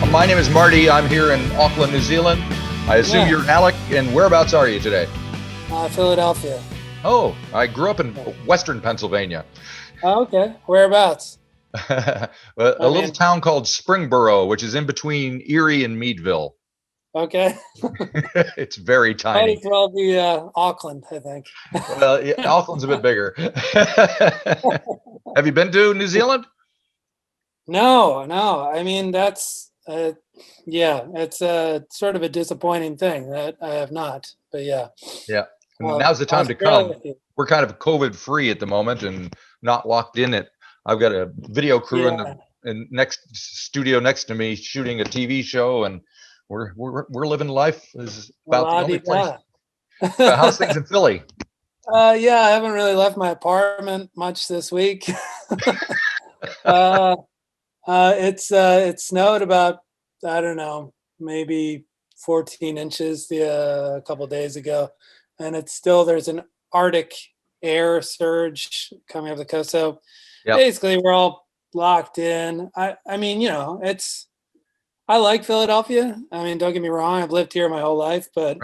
My name is Marty. I'm here in Auckland, New Zealand. I assume you're Alec, and whereabouts are you today? Philadelphia. Oh, I grew up in Western Pennsylvania. Oh, okay. Whereabouts? A little town called Springboro, which is in between Erie and Meadville. Okay. It's very Might tiny. as well be Auckland, I think. Well, yeah, Auckland's a bit bigger. Have you been to New Zealand? No. I mean, that's it's sort of a disappointing thing that I have not. But yeah. Yeah. Now's the time to come. We're kind of COVID free at the moment and not locked in it. I've got a video crew in the next studio next to me shooting a TV show, and we're living life. Is about the only place. How's things in Philly? I haven't really left my apartment much this week. It snowed about, I don't know, maybe 14 inches a couple of days ago, and there's an Arctic air surge coming up the coast. So basically, we're all locked in. I mean, I like Philadelphia. I mean, don't get me wrong, I've lived here my whole life, but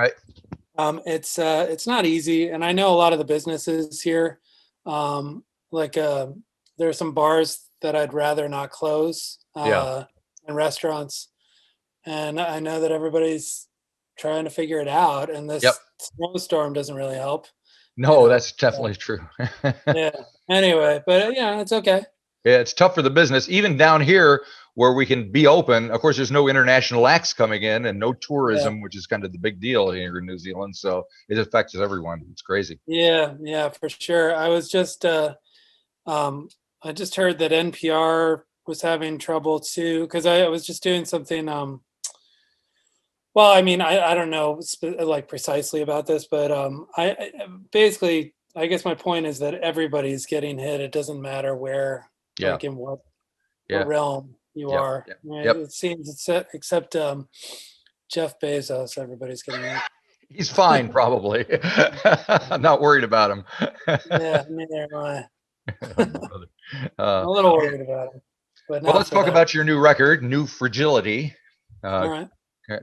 it's not easy. And I know a lot of the businesses here, there are some bars that I'd rather not close, and restaurants. And I know that everybody's trying to figure it out, and this snowstorm doesn't really help. No, that's definitely true. Anyway, but it's okay. Yeah, it's tough for the business, even down here where we can be open. Of course, there's no international acts coming in and no tourism, which is kind of the big deal here in New Zealand. So it affects everyone. It's crazy. Yeah, for sure. I was just, I just heard that NPR was having trouble too, because I was just doing something. Well, I mean, I don't know like precisely about this, but I basically, I guess my point is that everybody's getting hit. It doesn't matter where, like in what realm you are. It seems except Jeff Bezos, everybody's getting hit. He's fine, probably. I'm not worried about him. Neither am I. I'm a little worried about him. But let's talk about your new record, New Fragility. All right.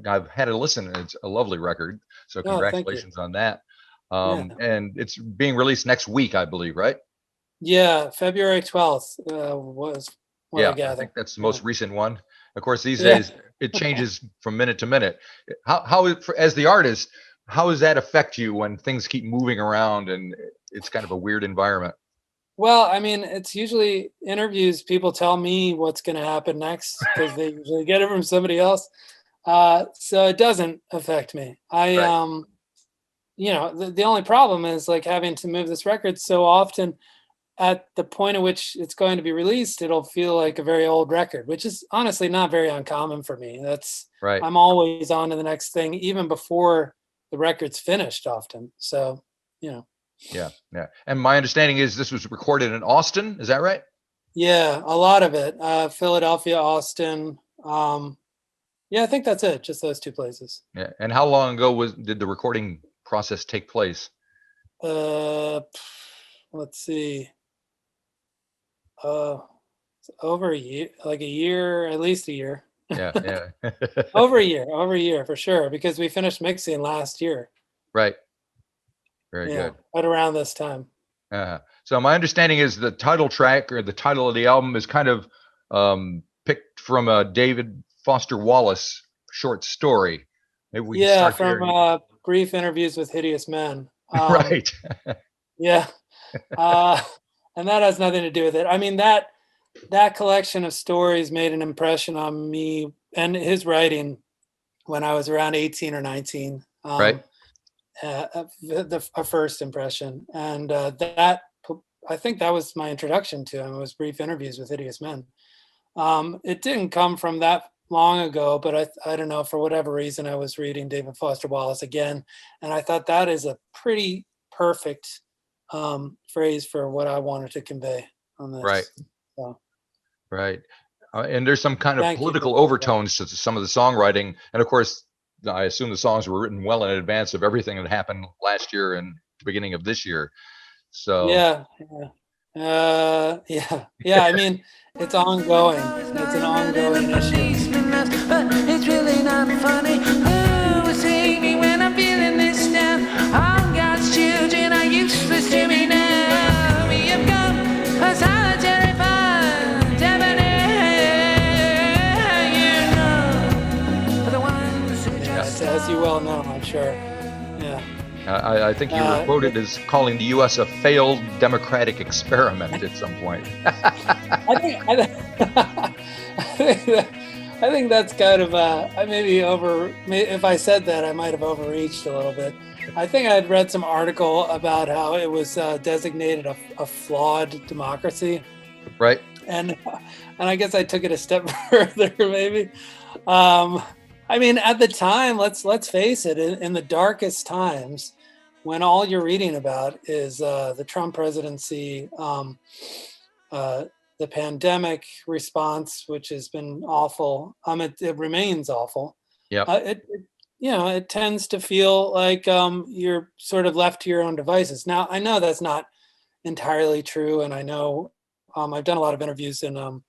I've had a listen. It's a lovely record. So congratulations on that. And it's being released next week, I believe, right? Yeah, February 12th was what I gather. I think that's the most recent one. Of course, these days it changes from minute to minute. How as the artist, how does that affect you when things keep moving around and it's kind of a weird environment? Well, I mean, it's usually interviews. People tell me what's going to happen next because they usually get it from somebody else. So it doesn't affect me. The only problem is like having to move this record so often. At the point at which it's going to be released, it'll feel like a very old record, which is honestly not very uncommon for me. That's right. I'm always on to the next thing, even before the record's finished often. So, Yeah. And my understanding is this was recorded in Austin. Is that right? Yeah, a lot of it. Philadelphia, Austin. I think that's it. Just those two places. Yeah. And how long ago did the recording process take place? Let's see. Over a year, like a year, at least a year. Yeah. over a year for sure, because we finished mixing last year. Right. Very good. Right around this time. So my understanding is the title track or the title of the album is kind of picked from a David Foster Wallace short story. Maybe we can start from Brief Interviews with Hideous Men. Right. And that has nothing to do with it. I mean, that collection of stories made an impression on me and his writing when I was around 18 or 19. Right. A first impression. And I think that was my introduction to him. It was Brief Interviews with Hideous Men. It didn't come from that long ago, but I don't know, for whatever reason, I was reading David Foster Wallace again. And I thought that is a pretty perfect phrase for what I wanted to convey on this. Right. So. Right. And there's some kind of political overtones to some of the songwriting. And of course, I assume the songs were written well in advance of everything that happened last year and the beginning of this year. So yeah. I mean, it's ongoing. It's an ongoing issue. well know, I'm sure. Yeah. I think you were quoted as calling the U.S. a failed democratic experiment at some point. I think I think that's kind of I maybe if I said that, I might have overreached a little bit. I think I'd read some article about how it was designated a flawed democracy, Right. and I guess I took it a step further maybe. I mean, at the time, let's face it, in the darkest times, when all you're reading about is the Trump presidency, the pandemic response, which has been awful. It remains awful. Yeah. It tends to feel like you're sort of left to your own devices. Now, I know that's not entirely true, and I know I've done a lot of interviews in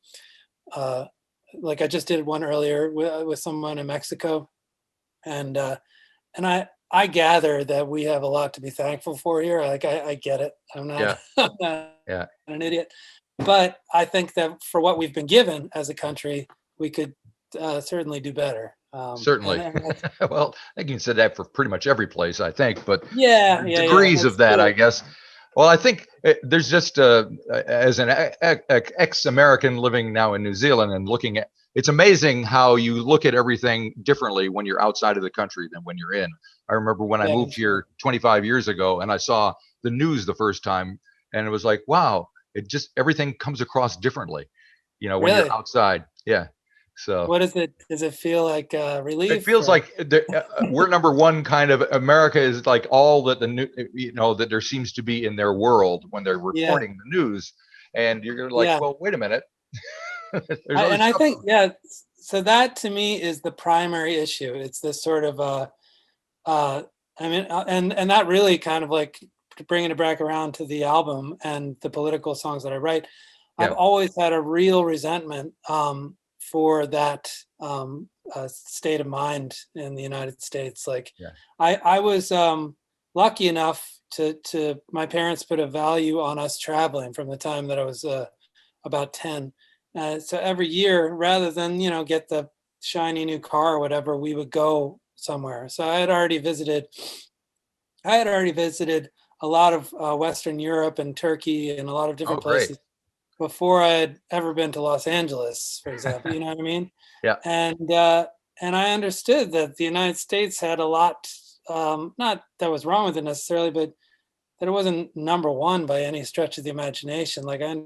like I just did one earlier with someone in Mexico, and I gather that we have a lot to be thankful for here. Like I get it. I'm not, I'm not an idiot, but I think that for what we've been given as a country, we could certainly do better. Certainly. Well, I think you can say that for pretty much every place, I think, but degrees of that, true. I guess. Well, I think there's just as an ex-American living now in New Zealand and looking at, it's amazing how you look at everything differently when you're outside of the country than when you're in. I remember when I moved here 25 years ago and I saw the news the first time, and it was like, wow, everything comes across differently, when you're outside. Yeah. So what is it? Does it feel like relief? It feels like we're number one. Kind of America is like all that the new, that there seems to be in their world when they're reporting the news, and you're like, well, wait a minute. I think, so that to me is the primary issue. It's this sort of, I mean, and that really kind of like bringing it back around to the album and the political songs that I write. I've always had a real resentment for that state of mind in the United States. Like I was lucky enough to my parents put a value on us traveling from the time that I was about 10. So every year, rather than, get the shiny new car or whatever, we would go somewhere. So I had already visited a lot of Western Europe and Turkey and a lot of different places before I had ever been to Los Angeles, for example. You know what I mean? Yeah. And I understood that the United States had a lot, not that was wrong with it necessarily, but that it wasn't number one by any stretch of the imagination. Like I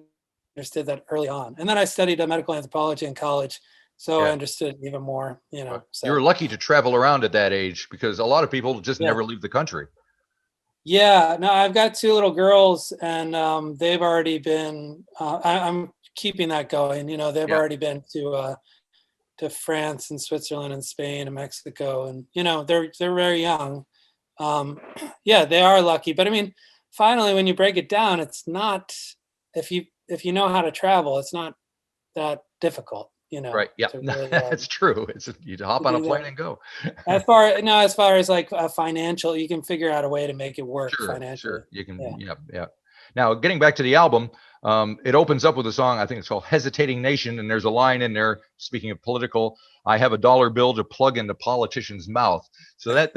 understood that early on. And then I studied medical anthropology in college. So I understood even more, So. You were lucky to travel around at that age because a lot of people just never leave the country. Yeah, no, I've got 2 little girls and they've already been, I'm keeping that going. They've already been to France and Switzerland and Spain and Mexico. And, they're very young. They are lucky. But I mean, finally, when you break it down, it's not, if you know how to travel, it's not that difficult, Right. Yeah, really, that's true. It's you hop on a plane and go. as far as like a financial, you can figure out a way to make it work financially. Sure. You can. Yeah. Now, getting back to the album, it opens up with a song. I think it's called "Hesitating Nation," and there's a line in there. Speaking of political, I have a dollar bill to plug into politician's mouth. So that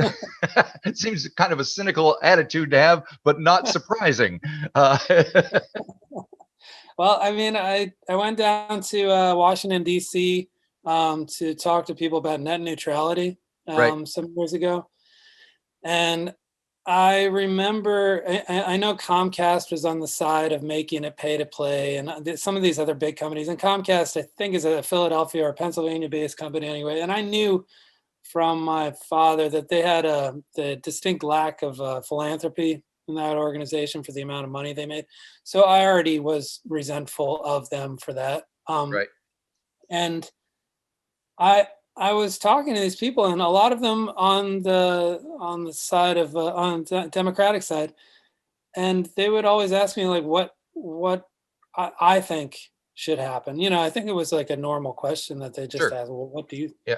it seems kind of a cynical attitude to have, but not surprising. Well, I mean, I went down to Washington, D.C. To talk to people about net neutrality some years ago. And I remember, I know Comcast was on the side of making it pay to play and some of these other big companies. And Comcast, I think, is a Philadelphia or Pennsylvania-based company anyway. And I knew from my father that they had the distinct lack of philanthropy in that organization for the amount of money they made. So I already was resentful of them for that. And I was talking to these people, and a lot of them on the side of on the Democratic side, and they would always ask me like what I think should happen. I think it was like a normal question that they just asked. Well, what do you? Yeah.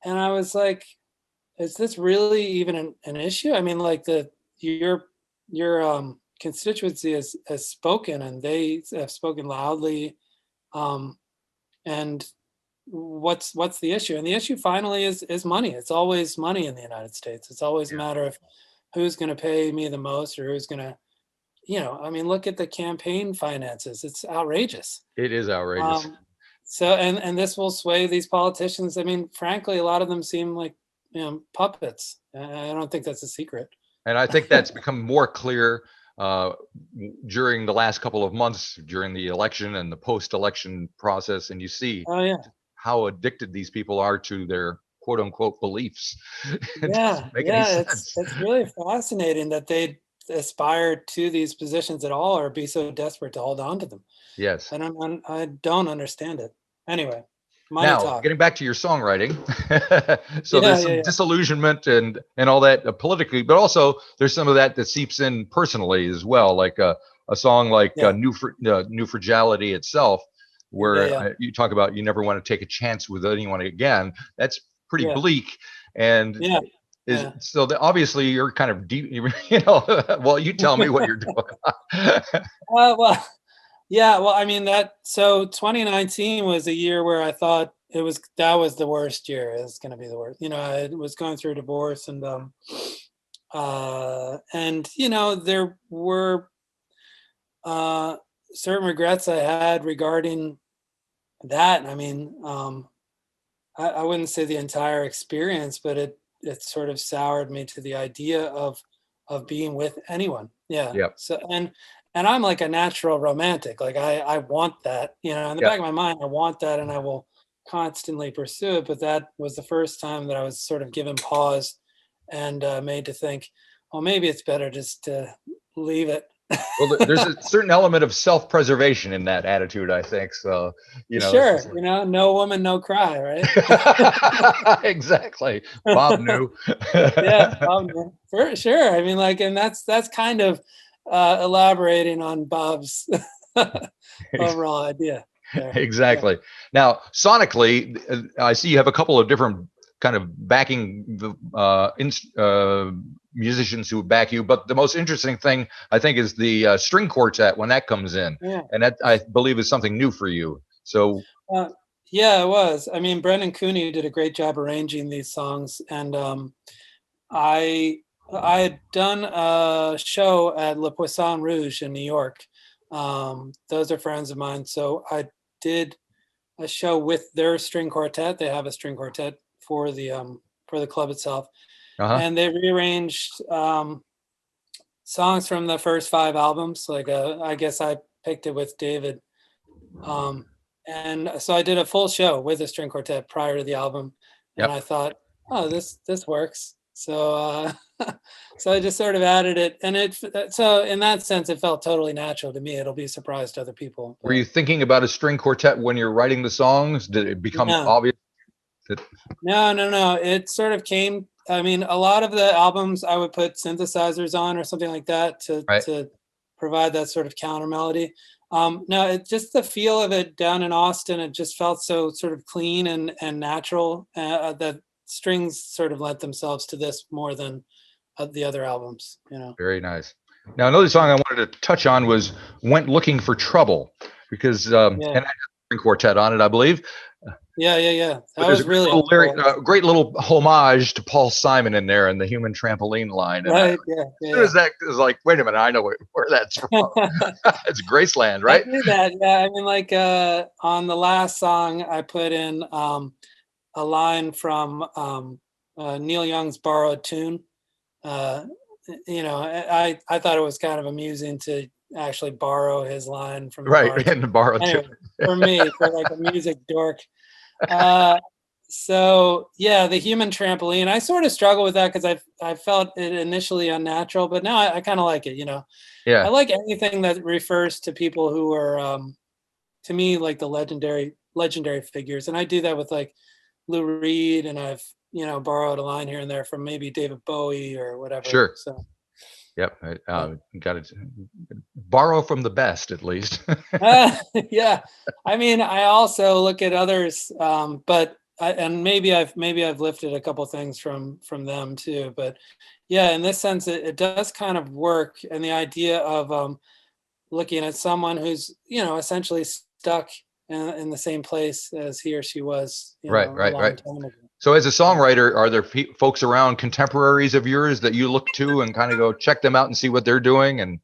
And I was like, is this really even an issue? I mean, like your constituency has spoken, and they have spoken loudly, and what's the issue? And the issue finally is money. It's always money in the United States. It's always a matter of who's going to pay me the most, or who's going to, I mean, look at the campaign finances. It's outrageous. It is outrageous. So, and this will sway these politicians. I mean, frankly, a lot of them seem like, puppets. I don't think that's a secret. And I think that's become more clear during the last couple of months, during the election and the post-election process. And you see how addicted these people are to their quote unquote beliefs. It's really fascinating that they aspire to these positions at all, or be so desperate to hold on to them. Yes. And I don't understand it. Anyway, now, talk. Getting back to your songwriting. So there's some disillusionment and all that politically, but also there's some of that seeps in personally as well. Like a song like New Fragility itself, where you talk about you never want to take a chance with anyone again. That's pretty bleak. And so obviously you're kind of deep, well, you tell me what you're doing. Well, I mean so 2019 was a year where I thought that was the worst year. It's going to be the worst. I was going through a divorce, and there were certain regrets I had regarding that. I mean, I wouldn't say the entire experience, but it sort of soured me to the idea of being with anyone. Yeah. So, and I'm like a natural romantic. Like I want that, in the back of my mind, I want that, and I will constantly pursue it. But that was the first time that I was sort of given pause and made to think, well, maybe it's better just to leave it. Well, there's a certain element of self-preservation in that attitude, I think. So, sure, no woman, no cry, right? Exactly. Bob knew. Bob knew. For sure. I mean, and that's kind of elaborating on Bob's overall idea there. Exactly. Now, sonically, I see you have a couple of different kind of backing musicians who back you, but the most interesting thing I think is the string quartet when that comes in, and that I believe is something new for you. So it was. I mean, Brendan Cooney did a great job arranging these songs, and I had done a show at Le Poisson Rouge in New York. Those are friends of mine, so I did a show with their string quartet. They have a string quartet for the club itself. And they rearranged songs from the first 5 albums. Like I guess I picked it with David. And so I did a full show with a string quartet prior to the album. And I thought, oh, this works. So so I just sort of added it, and so in that sense it felt totally natural to me. It'll be a surprise to other people. Were you thinking about a string quartet when you're writing the songs? Did it become obvious? No. It sort of came. I mean, a lot of the albums I would put synthesizers on or something like that to provide that sort of counter melody. No, it just the feel of it down in Austin. It just felt so sort of clean and natural that strings sort of lent themselves to this more than the other albums. Very nice. Now, another song I wanted to touch on was "Went Looking for Trouble," because and I have a string quartet on it, I believe. That was really great little homage to Paul Simon in there and the Human Trampoline line. And as soon as that was like, wait a minute, I know where that's from. It's Graceland, right? I knew that. Yeah, I mean, on the last song, I put in a line from Neil Young's "Borrowed Tune." I thought it was kind of amusing to actually borrow his line from and borrow tune. For me, for like a music dork. So the Human Trampoline, I sort of struggle with that because I felt it initially unnatural, but now I kind of like it. I like anything that refers to people who are to me like the legendary figures, and I do that with like Lou Reed, and I've borrowed a line here and there from maybe David Bowie or whatever. Sure. So. Yep. Got to borrow from the best, at least. Yeah. I mean, I also look at others, but maybe I've lifted a couple things from them too. But yeah, in this sense, it does kind of work. And the idea of looking at someone who's essentially stuck in the same place as he or she was, Right, a right, long right. time ago. So as a songwriter, are there folks around, contemporaries of yours, that you look to and kind of go check them out and see what they're doing? And,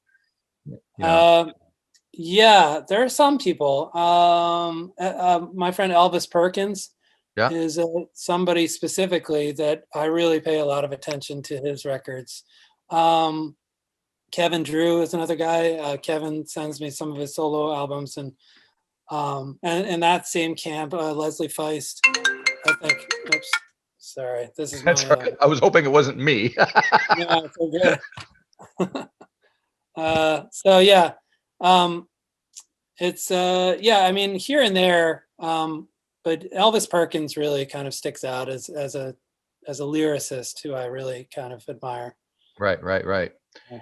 Yeah, there are some people. My friend Elvis Perkins yeah, is somebody specifically that I really pay a lot of attention to his records. Kevin Drew is another guy. Kevin sends me some of his solo albums, and in that same camp, Leslie Feist, I think. Oops, sorry, this is that's my. right. I was hoping it wasn't me. Yeah, it's okay. So yeah, it's yeah. I mean, here and there, but Elvis Perkins really kind of sticks out as a lyricist who I really kind of admire. Right, right, right.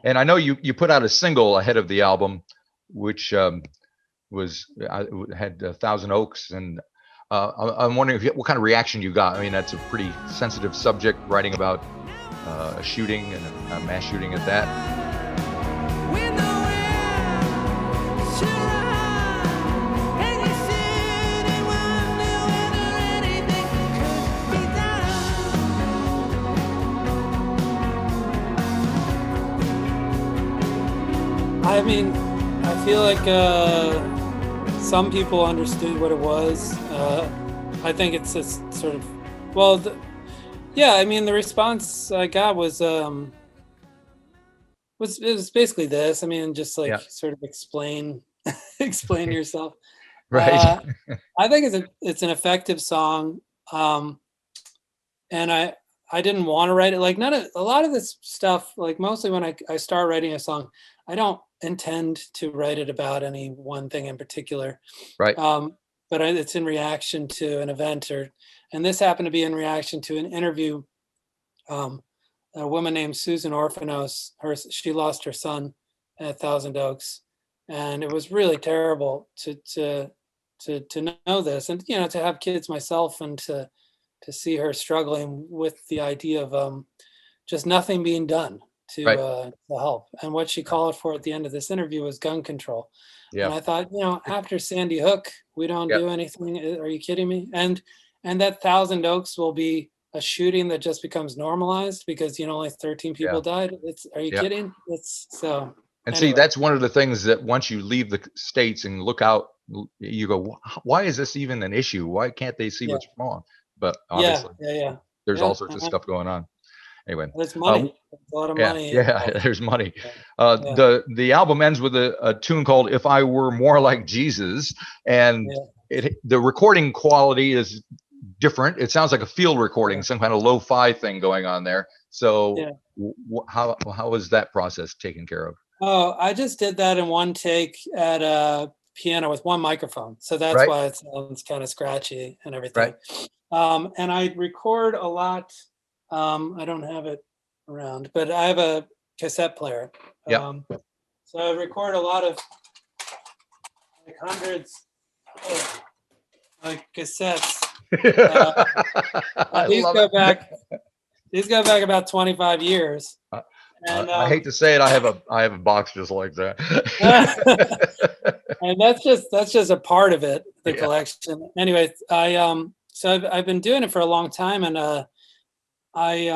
And I know you put out a single ahead of the album, which was had Thousand Oaks, and I'm wondering what kind of reaction you got. I mean, that's a pretty sensitive subject, writing about a shooting, and a mass shooting at that. I mean, I feel like some people understood what it was. I think it's just sort of, well, yeah. I mean, the response I got was it was basically this. I mean, just like Yeah. sort of explain yourself. Right. I think it's an effective song, and I didn't want to write it. Like a lot of this stuff, like mostly when I start writing a song, I don't intend to write it about any one thing in particular. Right. But it's in reaction to an event, and this happened to be in reaction to an interview. A woman named Susan Orphanos, she lost her son at Thousand Oaks, and it was really terrible to know this, and to have kids myself, and to see her struggling with the idea of just nothing being done to Right. to help. And what she called for at the end of this interview was gun control. Yeah. And I thought, after Sandy Hook, we don't Yep. do anything. Are you kidding me? And that Thousand Oaks will be a shooting that just becomes normalized because only 13 people died. Are you Yeah. kidding? It's so. And Anyway. see, that's one of the things that once you leave the States and look out, you go, why is this even an issue? Why can't they see what's wrong? But obviously, there's all sorts of stuff going on. Anyway, there's money. There's a lot of money. Yeah, there's money. The album ends with a tune called "If I Were More Like Jesus," and the recording quality is different. It sounds like a field recording, some kind of lo-fi thing going on there. So, how was that process taken care of? Oh, I just did that in one take at a piano with one microphone, so that's why it sounds kind of scratchy and everything. Right. And I record a lot. I don't have it around, but I have a cassette player. Yeah. So I record a lot of like hundreds of like cassettes. These go back about 25 years. And I hate to say it, I have a box just like that. And that's just a part of it, the collection. Anyway, so I've been doing it for a long time, and I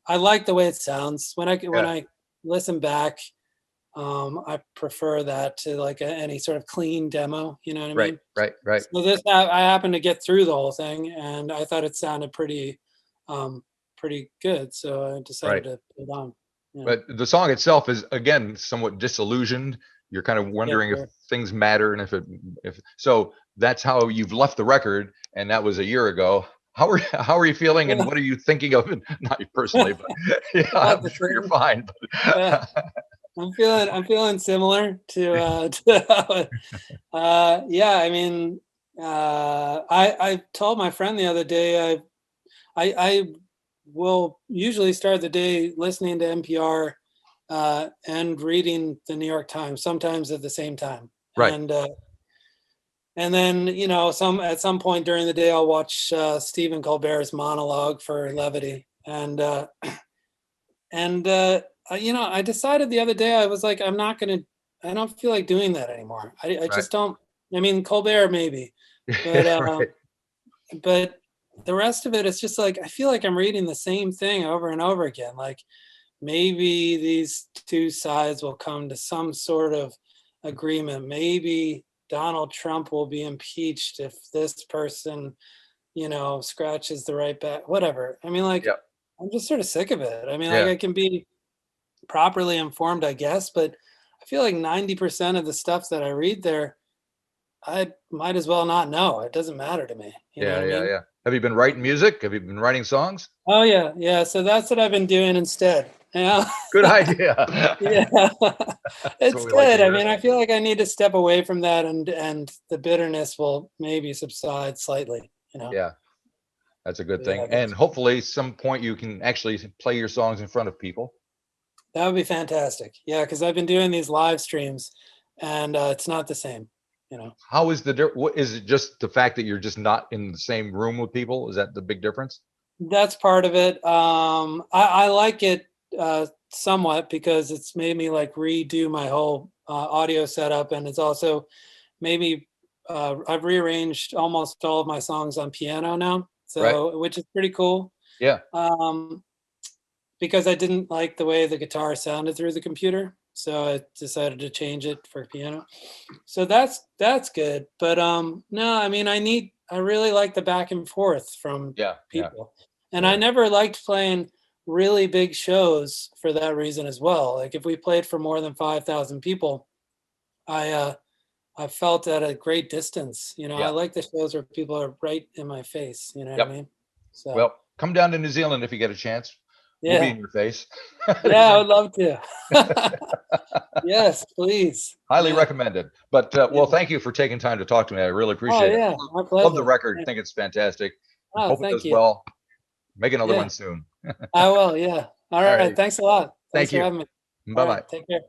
like the way it sounds. When I listen back, I prefer that to like any sort of clean demo. You know what I mean? Right. So this, I happened to get through the whole thing, and I thought it sounded pretty good. So I decided to put it on. Yeah. But the song itself is, again, somewhat disillusioned. You're kind of wondering if things matter, and if so, that's how you've left the record, and that was a year ago. How are you feeling, and what are you thinking of? Not you personally, but I'm sure you're fine. But I'm feeling similar to I mean, I told my friend the other day, I will usually start the day listening to NPR and reading the New York Times, sometimes at the same time. Right. And then, at some point during the day, I'll watch Stephen Colbert's monologue for levity. And I decided the other day, I was like, I don't feel like doing that anymore. I just don't. I mean, Colbert maybe, But Right. but the rest of it, it's just like I feel like I'm reading the same thing over and over again. Like maybe these two sides will come to some sort of agreement. Maybe Donald Trump will be impeached if this person, scratches the right back, whatever. I mean, like, Yep. I'm just sort of sick of it. I mean, like, Yeah. I can be properly informed, I guess, but I feel like 90% of the stuff that I read there, I might as well not know. It doesn't matter to me. You know Yeah. what I Yeah. mean? Yeah. Have you been writing music? Have you been writing songs? Oh yeah, yeah. So that's what I've been doing instead. Yeah. Good idea. Yeah. That's what It's we like to good. I hear. mean, I feel like I need to step away from that and the bitterness will maybe subside slightly. Yeah, that's a good Yeah, thing. And hopefully some point you can actually play your songs in front of people. that would be fantastic. Yeah, because I've been doing these live streams and it's not the same. How is what is it, just the fact that you're just not in the same room with people? Is that the big difference? That's part of it. I like it somewhat because it's made me like redo my whole audio setup, and it's also maybe I've rearranged almost all of my songs on piano now, Right? so which is pretty cool. Yeah. Um, because I didn't like the way the guitar sounded through the computer, so I decided to change it for piano. So that's good. But no, I mean I really like the back and forth from Yeah. Yeah. people. And I Yeah. never liked playing really big shows for that reason as well. Like if we played for more than 5,000 people, I felt at a great distance. I Yeah. like the shows where people are right in my face, you know what I Yep. mean? So Well, come down to New Zealand if you get a chance. We'll be yeah. in your face. Yeah, I would love to. Yes, please. Highly Yeah. recommended. But well, Yeah. thank you for taking time to talk to me. I really Oh appreciate it. yeah, my Love the pleasure. record. Yeah. Think it's fantastic. Oh, Hope it thank does you. well. Make another Yeah, one soon. I will. Yeah. All All right. right. Thanks a lot. Thanks Thank for you. having me. All Bye right. bye. Take care.